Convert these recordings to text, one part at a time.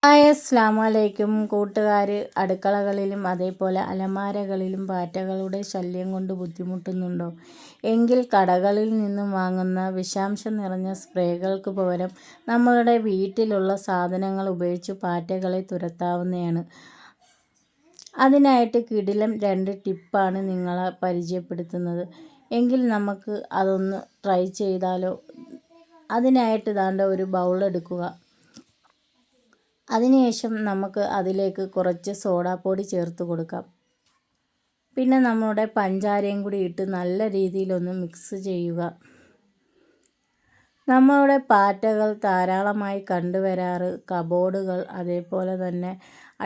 Hi അസ്സലാമു അലൈക്കും കൂട്ടുകാർ. അടുക്കളകളിലും അതേപോലെ അലമാരകളിലും പാറ്റകളുടെ ശല്യം കൊണ്ട് ബുദ്ധിമുട്ടുന്നുണ്ടോ? എങ്കിൽ കടകളിൽ നിന്നും വാങ്ങുന്ന വിഷാംശം നിറഞ്ഞ സ്പ്രേകൾക്ക് പകരം നമ്മളുടെ വീട്ടിലുള്ള സാധനങ്ങൾ ഉപയോഗിച്ച് പാറ്റകളെ തുരത്താവുന്നതാണ്. അതിനായിട്ട് കിടിലം 2 ടിപ്പാണ് നിങ്ങളെ പരിചയപ്പെടുത്തുന്നത്. എങ്കിൽ നമുക്ക് അതൊന്ന് ട്രൈ ചെയ്താലോ? അതിനായിട്ട് ദാണ്ട ഒരു ബൗൾ എടുക്കുക. അതിനുശേഷം നമുക്ക് അതിലേക്ക് കുറച്ച് സോഡാപ്പൊടി ചേർത്ത് കൊടുക്കാം. പിന്നെ നമ്മുടെ പഞ്ചാരയും കൂടി ഇട്ട് നല്ല രീതിയിലൊന്ന് മിക്സ് ചെയ്യുക. നമ്മളുടെ പാറ്റകൾ ധാരാളമായി കണ്ടുവരാറ് കബോർഡുകൾ, അതേപോലെ തന്നെ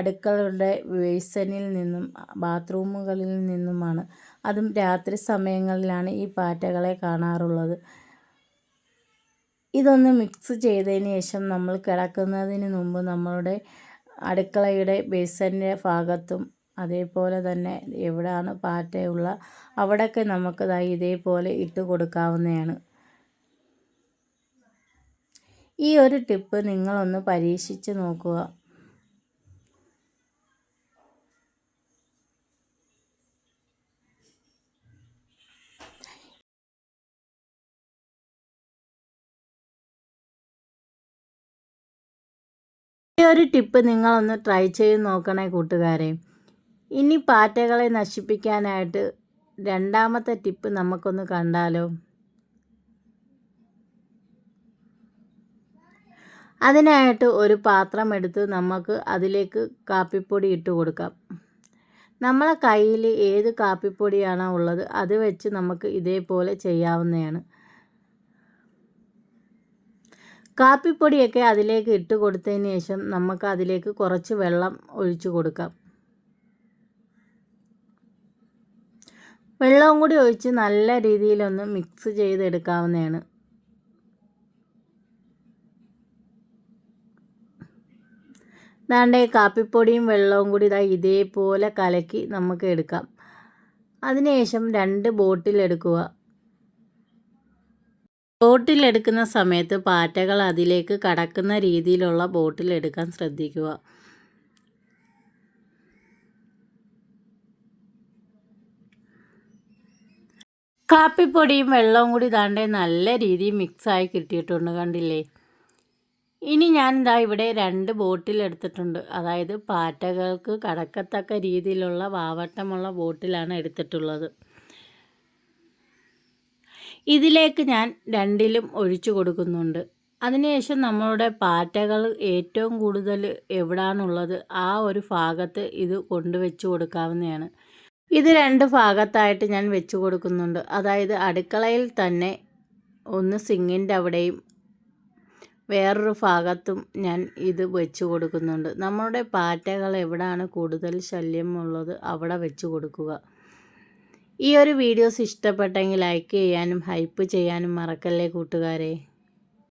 അടുക്കളയുടെ ബേസിനിൽ നിന്നും ബാത്റൂമുകളിൽ നിന്നുമാണ്. അതും രാത്രി സമയങ്ങളിലാണ് ഈ പാറ്റകളെ കാണാറുള്ളത്. ഇതൊന്ന് മിക്സ് ചെയ്തതിന് ശേഷം നമ്മൾ കിടക്കുന്നതിന് മുമ്പ് നമ്മളുടെ അടുക്കളയുടെ ബേസിൻ്റെ ഭാഗത്തും അതേപോലെ തന്നെ എവിടെയാണ് പാറ്റയുള്ള അവിടെയൊക്കെ നമുക്ക് ഇതേപോലെ ഇട്ട് കൊടുക്കാവുന്നതാണ്. ഈ ഒരു ടിപ്പ് നിങ്ങളൊന്ന് പരീക്ഷിച്ച് നോക്കുക. ഈ ഒരു ടിപ്പ് നിങ്ങളൊന്ന് ട്രൈ ചെയ്ത് നോക്കണേ കൂട്ടുകാരെ. ഇനി പാറ്റകളെ നശിപ്പിക്കാനായിട്ട് രണ്ടാമത്തെ ടിപ്പ് നമുക്കൊന്ന് കണ്ടാലോ? അതിനായിട്ട് ഒരു പാത്രം എടുത്ത് നമുക്ക് അതിലേക്ക് കാപ്പിപ്പൊടി ഇട്ട് കൊടുക്കാം. നമ്മളെ കയ്യിൽ ഏത് കാപ്പിപ്പൊടിയാണോ ഉള്ളത് അത് വെച്ച് നമുക്ക് ഇതേപോലെ ചെയ്യാവുന്നതാണ്. കാപ്പിപ്പൊടിയൊക്കെ അതിലേക്ക് ഇട്ട് കൊടുത്തതിന് ശേഷം നമുക്ക് അതിലേക്ക് കുറച്ച് വെള്ളം ഒഴിച്ചു കൊടുക്കാം. വെള്ളവും കൂടി ഒഴിച്ച് നല്ല രീതിയിലൊന്ന് മിക്സ് ചെയ്തെടുക്കാവുന്നതാണ്. ദാണ്ടേ കാപ്പിപ്പൊടിയും വെള്ളവും കൂടി ഇതേപോലെ കലക്കി നമുക്ക് എടുക്കാം. അതിനുശേഷം 2 ബോട്ടിൽ എടുക്കുക. ബോട്ടിൽ എടുക്കുന്ന സമയത്ത് പാറ്റകൾ അതിലേക്ക് കടക്കുന്ന രീതിയിലുള്ള ബോട്ടിൽ എടുക്കാൻ ശ്രദ്ധിക്കുക. കാപ്പിപ്പൊടിയും വെള്ളവും കൂടി ദാണ്ടേ നല്ല രീതിയിൽ മിക്സായി കിട്ടിയിട്ടുണ്ട്, കണ്ടില്ലേ? ഇനി ഞാൻ ഇവിടെ 2 ബോട്ടിൽ എടുത്തിട്ടുണ്ട്. അതായത് പാറ്റകൾക്ക് കടക്കത്തക്ക രീതിയിലുള്ള വാവട്ടമുള്ള ബോട്ടിലാണ് എടുത്തിട്ടുള്ളത്. ഇതിലേക്ക് ഞാൻ 2ലും ഒഴിച്ചു കൊടുക്കുന്നുണ്ട്. അതിനുശേഷം നമ്മളുടെ പാറ്റകൾ ഏറ്റവും കൂടുതൽ എവിടാണുള്ളത് ആ ഒരു ഭാഗത്ത് ഇത് കൊണ്ടുവച്ച് കൊടുക്കാവുന്നതാണ്. ഇത് 2 ഭാഗത്തായിട്ട് ഞാൻ വെച്ച് കൊടുക്കുന്നുണ്ട്. അതായത് അടുക്കളയിൽ തന്നെ ഒന്ന് സിങ്കിൻ്റെ അവിടെയും വേറൊരു ഭാഗത്തും ഞാൻ ഇത് വെച്ച് കൊടുക്കുന്നുണ്ട്. നമ്മളുടെ പാറ്റകൾ എവിടെയാണ് കൂടുതൽ ശല്യമുള്ളത് അവിടെ വെച്ച് കൊടുക്കുക. ഈ ഒരു വീഡിയോസ് ഇഷ്ടപ്പെട്ടെങ്കിൽ ലൈക്ക് ചെയ്യാനും ഹൈപ്പ് ചെയ്യാനും മറക്കല്ലേ കൂട്ടുകാരെ.